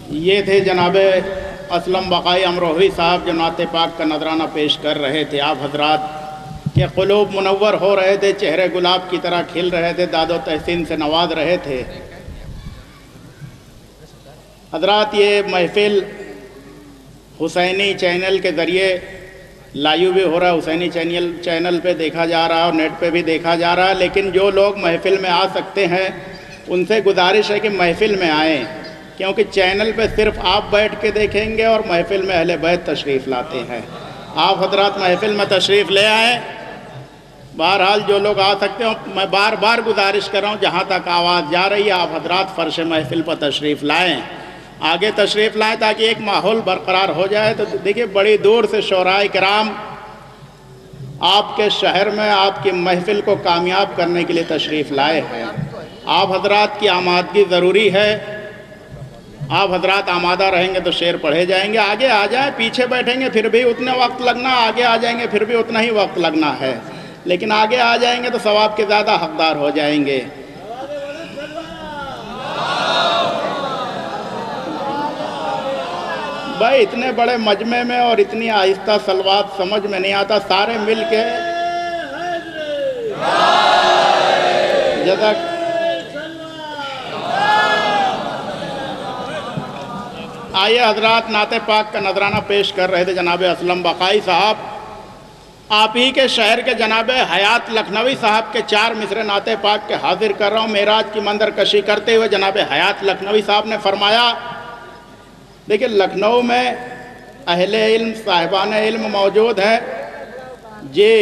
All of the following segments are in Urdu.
یہ تھے جناب اسلم بقائی امروہی صاحب جو نعت پاک کا نذرانہ پیش کر رہے تھے۔ آپ حضرات کے قلوب منور ہو رہے تھے، چہرے گلاب کی طرح کھل رہے تھے، داد و تحسین سے نواز رہے تھے۔ حضرات یہ محفل حسینی چینل کے ذریعے لائیو بھی ہو رہا ہے، حسینی چینل پہ دیکھا جا رہا ہے اور نیٹ پہ بھی دیکھا جا رہا ہے، لیکن جو لوگ محفل میں آ سکتے ہیں ان سے گزارش ہے کہ محفل میں آئیں، کیونکہ چینل پہ صرف آپ بیٹھ کے دیکھیں گے اور محفل میں اہل بیت تشریف لاتے ہیں۔ آپ حضرات محفل میں تشریف لے آئیں۔ بہرحال جو لوگ آ سکتے ہیں، میں بار بار گزارش کر رہا ہوں جہاں تک آواز جا رہی ہے آپ حضرات فرش محفل پر تشریف لائیں، آگے تشریف لائیں تاکہ ایک ماحول برقرار ہو جائے۔ تو دیکھیے بڑی دور سے شعراء کرام آپ کے شہر میں آپ کی محفل کو کامیاب کرنے کے لیے تشریف لائے ہیں۔ آپ حضرات کی آمادگی ضروری ہے، آپ حضرات آمادہ رہیں گے تو شعر پڑھے جائیں گے۔ آگے آ جائیں، پیچھے بیٹھیں گے پھر بھی اتنے وقت لگنا، آگے آ جائیں گے پھر بھی اتنا ہی وقت لگنا ہے، لیکن آگے آ جائیں گے تو ثواب کے زیادہ حقدار ہو جائیں گے۔ بھائی اتنے بڑے مجمع میں اور اتنی آہستہ صلوات سمجھ میں نہیں آتا، سارے مل کے جزاک آئیے حضرات نعت پاک کا نذرانہ پیش کر رہے تھے جناب اسلم بقائی صاحب۔ آپ ہی کے شہر کے جناب حیات لکھنوی صاحب کے 4 مصرے نعت پاک کے حاضر کر رہا ہوں۔ معراج کی منظر کشی کرتے ہوئے جناب حیات لکھنوی صاحب نے فرمایا، دیکھیں لکھنؤ میں اہل علم صاحبان علم موجود ہیں جی،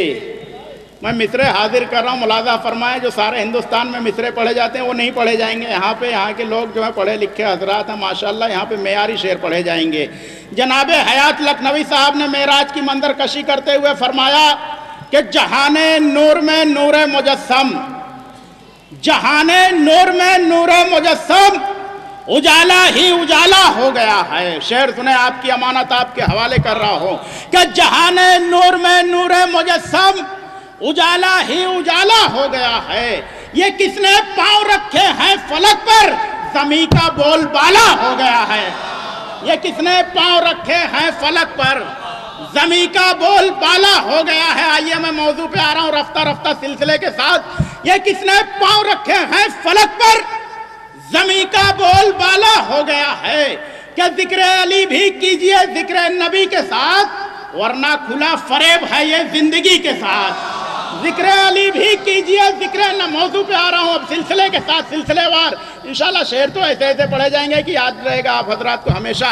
میں مصرے حاضر کر رہا ہوں، ملاحظہ فرمائیں جو سارے ہندوستان میں مصرے پڑھے جاتے ہیں وہ نہیں پڑھے جائیں گے یہاں پہ۔ یہاں کے لوگ جو ہیں پڑھے لکھے حضرات ہیں ماشاءاللہ، یہاں پہ معیاری شعر پڑھے جائیں گے۔ جناب حیات لکھنوی صاحب نے معراج کی منظر کشی کرتے ہوئے فرمایا کہ جہان نور میں نور مجسم، جہان نور میں نور مجسم، اجالا ہی اجالا ہو گیا ہے۔ شعر سنیں، آپ کی امانت آپ کے حوالے کر رہا ہوں کہ جہان نور میں نور مجسم، اجالا ہی اجالا ہو گیا ہے۔ یہ کس نے پاؤں رکھے ہیں فلک پر، زمین کا بول بالا ہو گیا ہے۔ یہ کس نے پاؤں رکھے ہیں فلک پر، زمین کا بول بالا ہو گیا ہے۔ آئیے میں موضوع پہ آ رہا ہوں رفتہ رفتہ سلسلے کے ساتھ۔ یہ کس نے پاؤں رکھے ہیں فلک پر، زمین کا بول بالا ہو گیا ہے۔ کہ ذکر علی بھی کیجئے ذکر نبی کے ساتھ، ورنہ کھلا فریب ہے یہ زندگی کے ساتھ۔ ذکر علی بھی کیجئے ذکر موضوع پہ آ رہا ہوں اب سلسلے کے ساتھ، سلسلے وار۔ انشاءاللہ شعر تو ایسے ایسے پڑھے جائیں گے کہ یاد رہے گا آپ حضرات کو ہمیشہ۔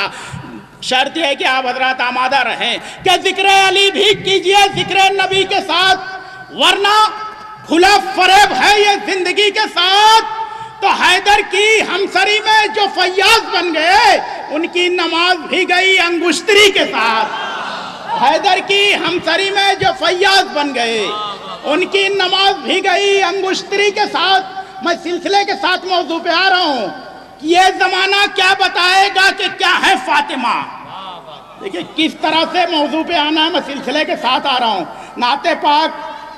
شرط یہ ہے کہ آپ حضرات آمادہ رہیں کہ ذکر علی بھی کیجئے ذکر نبی کے ساتھ، ورنہ کھلا فریب ہے یہ زندگی کے ساتھ۔ تو حیدر کی ہمسری میں جو فیاض بن گئے ان کی نماز بھی گئی انگشتری کے ساتھ۔ حیدر کی ہمسری میں جو فیاض بن گئے ان کی نماز بھی گئی انگشتری کے ساتھ۔ میں سلسلے کے ساتھ موضوع پہ آ رہا ہوں۔ یہ زمانہ کیا بتائے گا کہ کیا ہے فاطمہ۔ دیکھیں کس طرح سے موضوع پہ آنا ہے، میں سلسلے کے ساتھ آ رہا ہوں۔ نعت پاک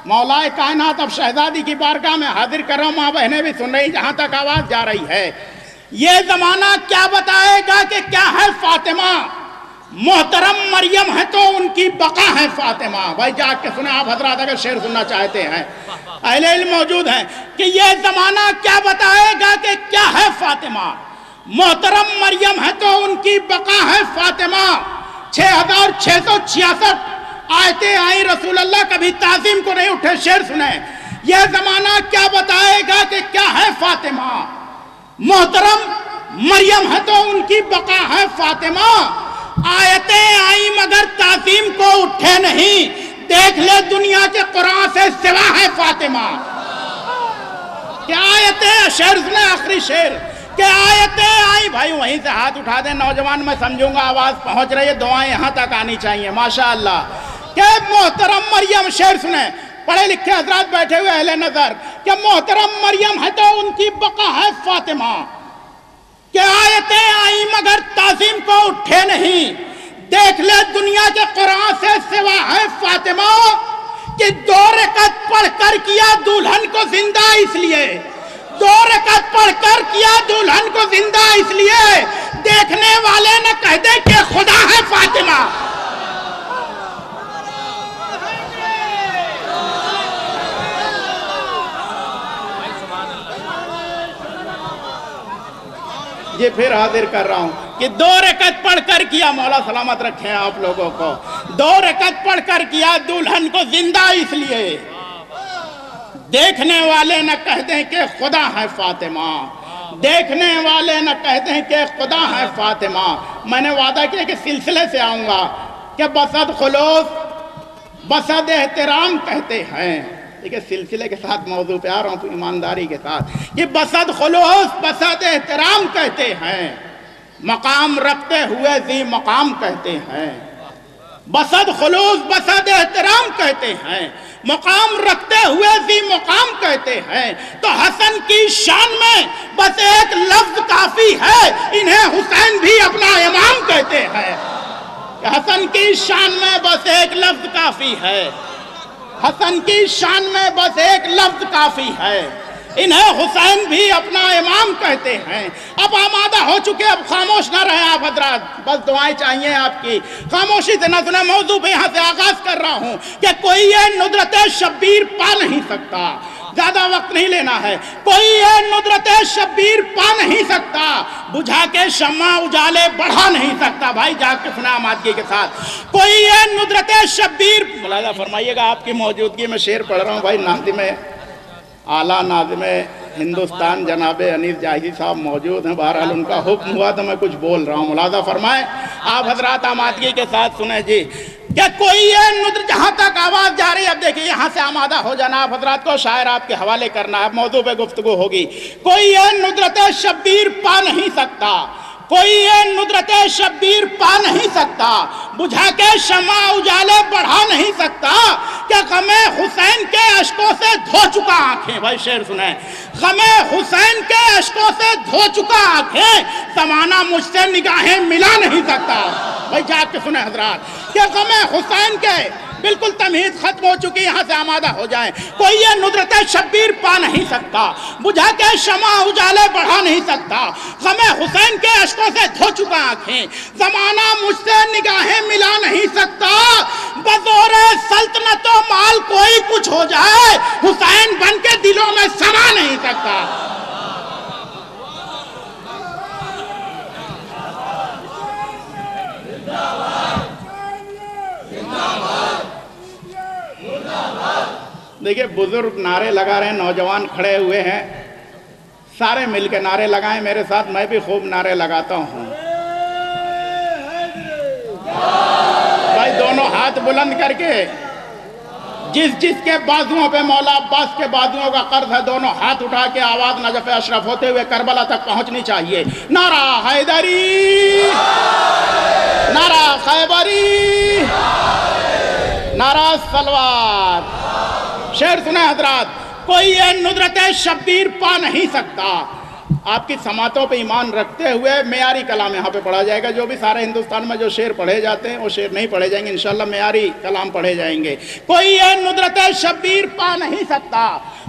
مولا کائنات اب شہزادی کی بارگاہ میں حاضر کر رہا ہوں، ماں بہنیں بھی سن رہی جہاں تک آواز جا رہی ہے۔ یہ زمانہ کیا بتائے گا کہ کیا ہے فاطمہ، محترم مریم ہے تو ان کی بقا ہے فاطمہ۔ بھائی جاگ کے سنیں آپ حضرات اگر شعر سننا چاہتے ہیں، اہل علم موجود ہیں، کہ یہ زمانہ کیا بتائے گا کہ کیا ہے فاطمہ، محترم مریم ہے تو ان کی بقا ہے فاطمہ۔ 6666 آیتیں آئی رسول اللہ کبھی تعظیم کو نہیں اٹھے۔ شعر سنیں، یہ زمانہ کیا بتائے گا کہ کیا ہے فاطمہ، محترم مریم ہے تو ان کی بقا ہے فاطمہ۔ آیتیں آئی مگر تعظیم کو اٹھے نہیں، دیکھ لے دنیا کے قرآن سے سوا ہے فاطمہ۔ کیا آیتیں، شعر سنیں آخری شعر، کہ آیتیں آئی، بھائی وہیں سے ہاتھ اٹھا دیں نوجوان، میں سمجھوں گا آواز پہنچ رہی ہے، دعائیں یہاں تک آنی چاہیے ماشاءاللہ۔ کہ محترم مریم، شعر سنیں پڑھے لکھے حضرات بیٹھے ہوئے اہل نظر، کہ محترم مریم ہے تو ان کی بقا ہے فاطمہ۔ کہ آیتیں آئی مگر تعظیم کو اٹھے نہیں، دیکھ لے دنیا کے قرآن سے سوا ہے فاطمہ۔ کہ 2 رکعت پڑھ کر کیا دلہن کو زندہ اس لیے، 2 رکعت پڑھ کر کیا دلہن کو زندہ اس لیے دیکھنے والے نہ کہہ دیں کہ خدا ہے فاطمہ. یہ پھر حاضر کر رہا ہوں کہ 2 رکعت پڑھ کر کیا، مولا سلامت رکھیں آپ لوگوں کو، 2 رکعت پڑھ کر کیا دلہن کو زندہ اس لیے دیکھنے والے نہ کہہ دیں کہ خدا ہے فاطمہ، دیکھنے والے نہ کہہ دیں کہ خدا ہے فاطمہ. میں نے وعدہ کیا کہ سلسلے سے آؤں گا کہ بسد خلوص بسد احترام کہتے ہیں. دیکھیں سلسلے کے ساتھ موضوع پہ آ رہا ہوں تو ایمانداری کے ساتھ. یہ بسد خلوص بسد احترام کہتے ہیں، مقام رکھتے ہوئے ذی مقام کہتے ہیں. بسد خلوص بسد احترام کہتے ہیں، مقام رکھتے ہوئے ذی مقام کہتے ہیں. تو حسن کی شان میں بس ایک لفظ کافی ہے، انہیں حسین بھی اپنا امام کہتے ہیں. حسن کی شان میں بس ایک لفظ کافی ہے، حسن کی شان میں بس ایک لفظ کافی ہے، انہیں حسین بھی اپنا امام کہتے ہیں. اب آمادہ ہو چکے، اب خاموش نہ رہے آپ حضرات، بس دعائیں چاہیے آپ کی، خاموشی سے نہ سنیں. موضوع پہ یہاں سے آغاز کر رہا ہوں کہ کوئی یہ ندرت شبیر پا نہیں سکتا، زیادہ وقت نہیں لینا ہے. کوئی یہ ندرت شبیر پا نہیں سکتا، بجھا کے شمع اجالے بڑھا نہیں سکتا. بھائی جاگ کے سنا آمادگی کے ساتھ. کوئی یہ ندرت شبیر، ملاحظہ فرمائیے گا آپ کی موجودگی میں شعر پڑھ رہا ہوں. بھائی ناظم اعلیٰ ناظم ہندوستان جناب انیس جاہی صاحب موجود ہیں، بہرحال ان کا حکم ہوا تو میں کچھ بول رہا ہوں. ملاحظہ فرمائیں آپ حضرات، آمادگی کے ساتھ سنیں جی کہ کوئی یہ ندرت، جہاں تک آواز جا رہی ہے اب دیکھیں یہاں سے آمادہ ہو جانا آپ حضرات کو، شاعر آپ کے حوالے کرنا ہے، موضوع پہ گفتگو ہوگی. کوئی یہ ندرت شبیر پا نہیں سکتا، کوئی یہ ندرت شبیر پا نہیں سکتا، بجھا کے شمع اجالے بڑھا نہیں سکتا، کہ غم حسین کے اشکوں سے دھو چکا آنکھیں. بھائی شعر سنیں. غم حسین کے اشکوں سے دھو چکا آنکھیں، زمانہ مجھ سے نگاہیں ملا نہیں سکتا. بھائی جاگ کے سنیں حضرات کہ غم حسین کے، بالکل تمہید ختم ہو چکی، یہاں سے آمادہ ہو جائیں. کوئی یہ ندرت شبیر پا نہیں سکتا، بجھا کے شمع اجالے بڑھا نہیں سکتا، غم حسین کے اشکوں سے دھو چکا آنکھیں، زمانہ مجھ سے نگاہیں ملا نہیں سکتا. بزور سلطنت و مال کوئی کچھ ہو جائے، حسین بن کے دلوں میں سما نہیں سکتا. دیکھیں بزرگ نعرے لگا رہے ہیں، نوجوان کھڑے ہوئے ہیں، سارے مل کے نعرے لگائیں میرے ساتھ. میں بھی خوب نعرے لگاتا ہوں. بھائی دونوں ہاتھ بلند کر کے، جس جس کے بازوؤں پہ مولا عباس کے بازوؤں کا قرض ہے، دونوں ہاتھ اٹھا کے آواز نجف اشرف ہوتے ہوئے کربلا تک پہنچنی چاہیے. نعرہ حیدری، نعرہ خیبری، نعرہ صلوات. شعر سنیں حضرات. کوئی یہ ندرت شبیر پا نہیں سکتا. آپ کی سماعتوں پہ ایمان رکھتے ہوئے معیاری کلام یہاں پہ پڑھا جائے گا. جو بھی سارے ہندوستان میں جو شعر پڑھے جاتے ہیں وہ شعر نہیں پڑھے جائیں گے، انشاءاللہ معیاری کلام پڑھے جائیں گے. کوئی یہ ندرت شبیر پا نہیں سکتا،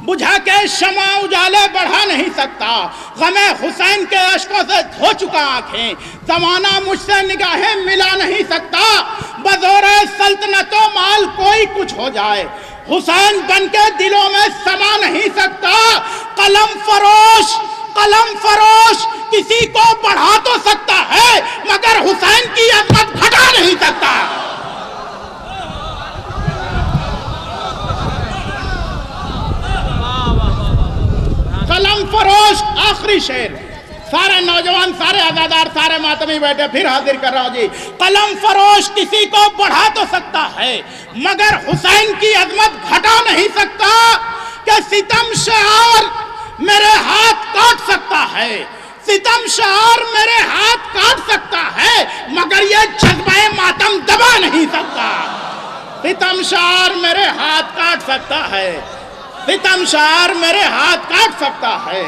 بجھا کے شمع اجالے بڑھا نہیں سکتا، غم حسین کے اشکوں سے دھو چکا آنکھیں، زمانہ مجھ سے نگاہیں ملا نہیں سکتا. بزور سلطنت و مال کوئی کچھ ہو جائے، حسین بن کے دلوں میں سما نہیں سکتا. قلم فروش، قلم فروش کسی کو بڑھا تو سکتا ہے مگر حسین کی عظمت گھٹا نہیں سکتا. قلم فروش. آخری شعر، سارے نوجوان، سارے عزادار، سارے ماتمی بیٹھے، پھر حاضر کر رہا ہوں جی. قلم فروش کسی کو بڑھا تو سکتا ہے مگر حسین کی عظمت گھٹا نہیں سکتا. کہ ستم شعار میرے ہاتھ کاٹ سکتا ہے، ستم شعار میرے ہاتھ کاٹ سکتا ہے مگر یہ جذبہ ماتم دبا نہیں سکتا. ستم شعار میرے ہاتھ کاٹ سکتا ہے، ستم شعار میرے ہاتھ کاٹ سکتا ہے،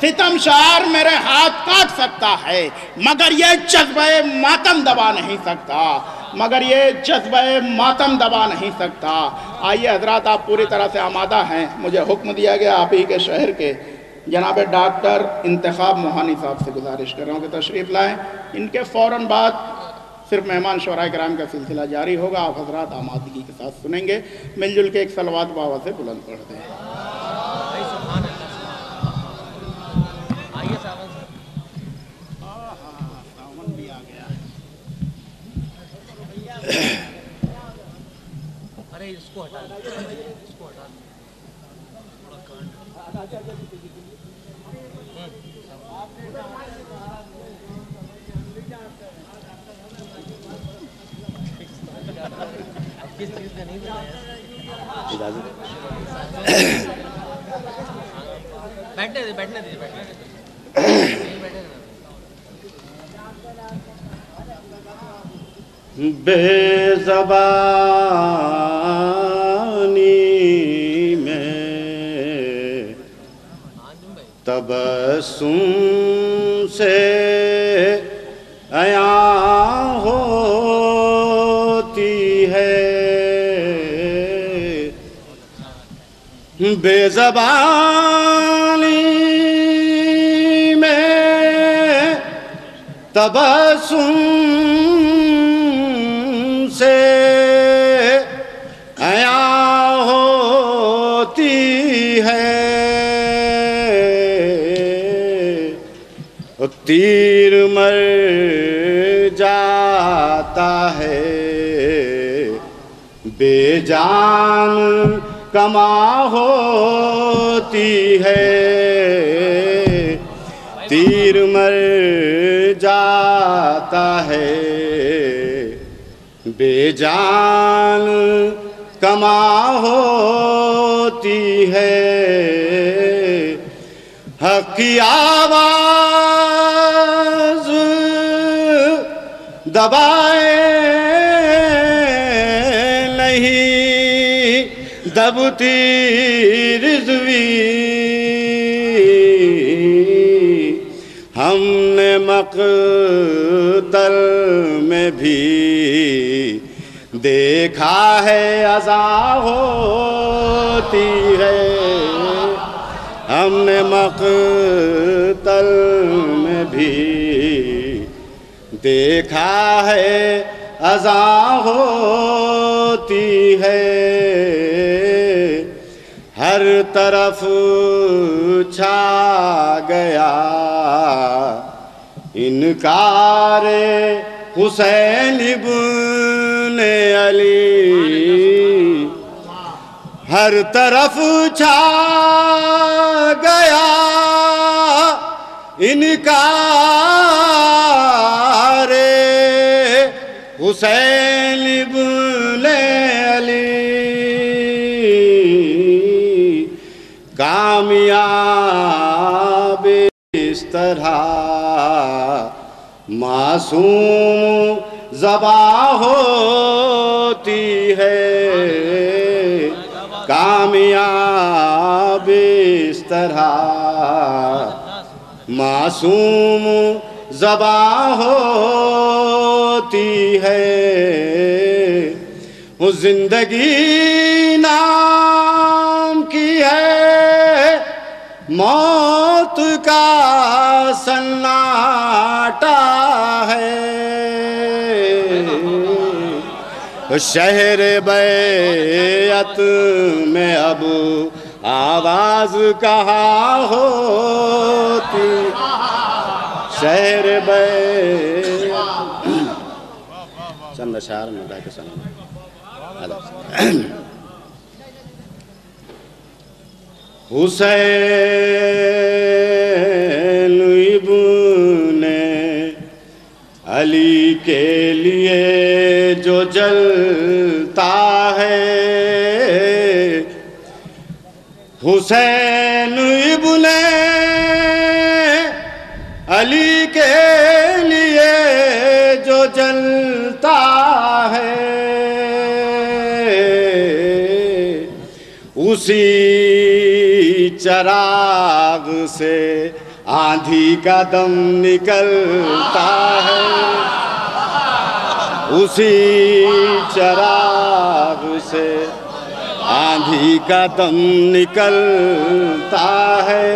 ستم شعار میرے ہاتھ کاٹ سکتا ہے مگر یہ جذبہ ماتم دبا نہیں سکتا، مگر یہ جذبہ ماتم دبا نہیں سکتا. آئیے حضرات، آپ پوری طرح سے آمادہ ہیں. مجھے حکم دیا گیا آپ ہی کے شہر کے جناب ڈاکٹر انتخاب موہانی صاحب سے گزارش کر رہا ہوں کہ تشریف لائیں. ان کے فوراً بعد صرف مہمان شعراء کرام کا سلسلہ جاری ہوگا. آپ حضرات آمادگی کے ساتھ سنیں گے. مل جل کے ایک صلوات بابا سے بلند پڑھ دیں. بیٹھنے دیجیے. بے زبانی میں تبسم سے عیاں ہوتی ہے. بے زبانی میں تبسم سے عیاں ہوتی ہے. تیر مر جاتا ہے بے جان کما ہوتی ہے. تیر مر جاتا ہے بے جان کما ہوتی ہے. حق کی آواز دبائے نہیں دبتی رضوی. ہم نے مقتل میں بھی دیکھا ہے اذیت ہوتی ہے. ہم نے مقتل میں بھی دیکھا ہے اذیت ہوتی ہے. ہر طرف چھا گیا انکار حسین ابن علی. ہر طرف چھا گیا انکار حسین ابن علی. کامیاب اس طرح معصوم ذبح ہوتی ہے. کامیاب اس طرح معصوم ذبح ہوتی ہے. وہ زندگی نام کی ہے موت کا سناٹا ہے. شہر بیعت میں اب آواز کہاں ہوتی. شہر بیعت چند اشعار میں گا کے سنوں. حسین ابن علی کے لیے جو جلتا ہے. حسین ابن علی کے لیے جو جلتا ہے اسی چراغ سے آندھی کا دم نکلتا ہے. اسی چراغ سے آندھی کا دم نکلتا ہے.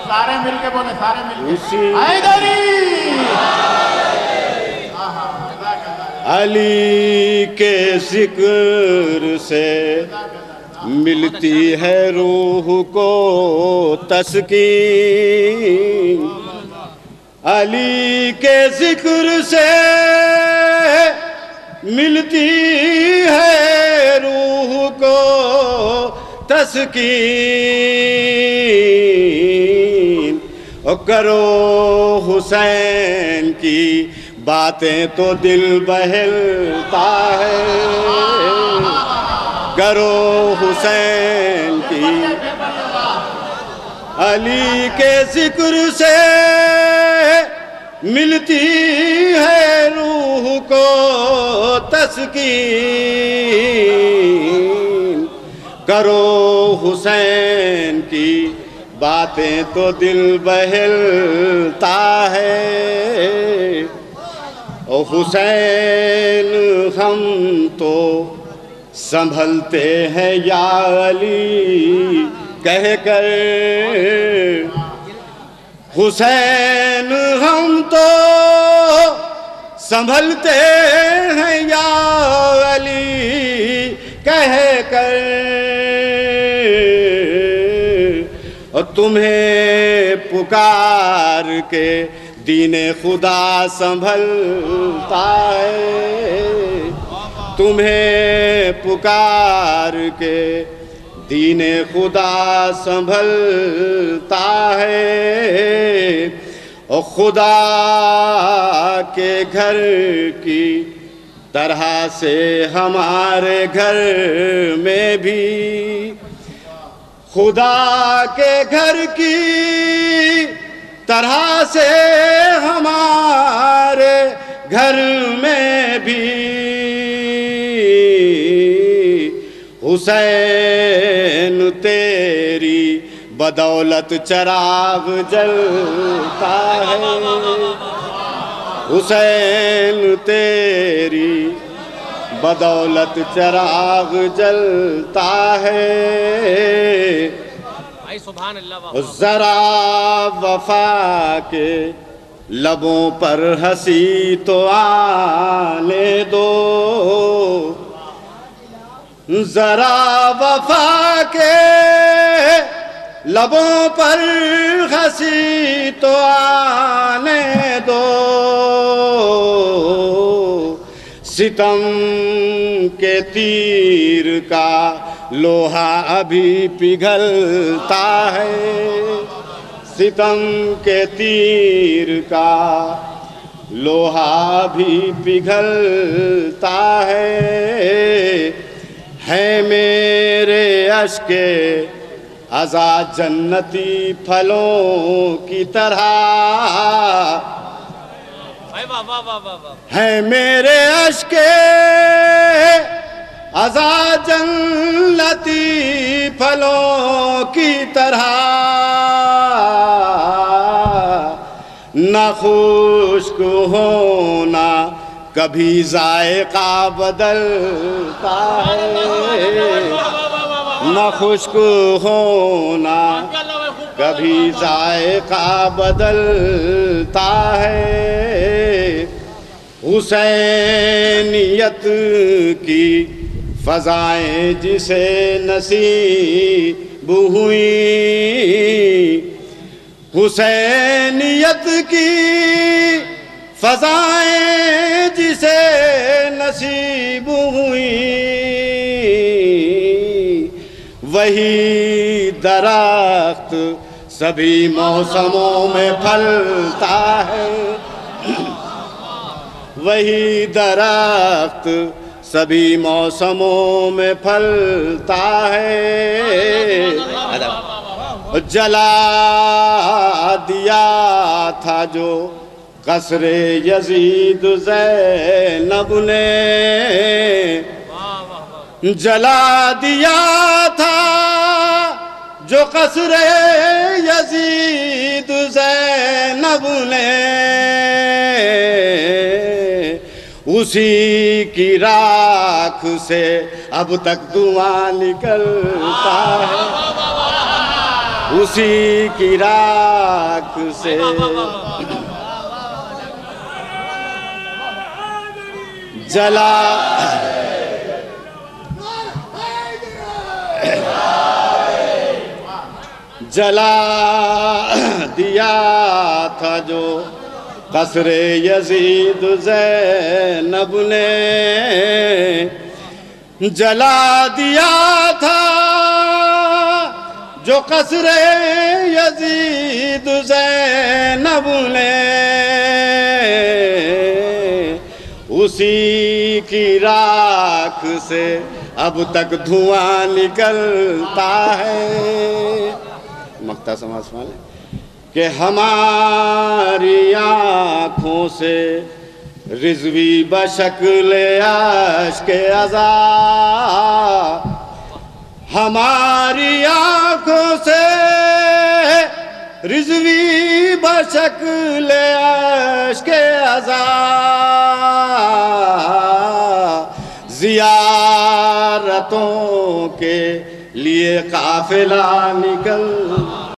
سارے مل کے بولے، سارے مل کے. اسی حیدری. علی کے ذکر سے ملتی ہے روح کو تسکین. علی کے ذکر سے ملتی ہے روح کو تسکین. اور کرو حسین کی باتیں تو دل بہلتا ہے. کرو حسین کی علی کے ذکر سے ملتی ہے روح کو تسکین. کرو حسین کی باتیں تو دل بہلتا ہے. او حسین ہم تو سنبھلتے ہیں یا علی کہہ کر. حسین ہم تو سنبھلتے ہیں یا علی کہہ کر. اور تمہیں پکار کے دین خدا سنبھلتا ہے. تمہیں پکار کے دین خدا سنبھلتا ہے. اور خدا کے گھر کی طرح سے ہمارے گھر میں بھی، خدا کے گھر کی طرح سے ہمارے گھر میں بھی حسین تیری بدولت چراغ جلتا ہے. حسین تیری بدولت چراغ جلتا ہے. ذرا وفا کے لبوں پر ہنسی تو آنے دو. ذرا وفا کے لبوں پر ہنسی تو آنے دو. ستم کے تیر کا لوہا ابھی پگھلتا ہے. ستم کے تیر کا لوہا بھی پگھلتا ہے. میرے اشک عزا جنتی پھلوں کی طرح ہے. میرے اشک عزا جنتی پھلوں کی طرح. نہ خشک ہونا کبھی ذائقہ بدلتا ہے. نہ خشک ہونا کبھی ذائقہ بدلتا ہے. حسینیت کی فضائیں جسے نصیب ہوئی، حسینیت کی فضائیں جسے نصیب ہوئی، وہی درخت سبھی موسموں میں پھلتا ہے. وہی درخت سبھی موسموں میں پھلتا ہے. جلا دیا تھا جو قصر یزید زینب نے، جلا دیا تھا جو قصر یزید زینب نے. اسی کی راکھ سے اب تک دھواں نکلتا ہے، اسی کی راکھ سے جلا دیا تھا جو قصر یزید زینب نے، جلا دیا تھا جو قصر یزید زینب نے، اسی کی راکھ سے اب تک دھواں نکلتا ہے۔ مقطع سماعت فرمائیں کہ ہماری آنکھوں سے رضوی بشکل اشک عذاب، ہماری آنکھوں سے رضوی بشکل اشک عذاب، زیارتوں کے لیے قافلہ نکل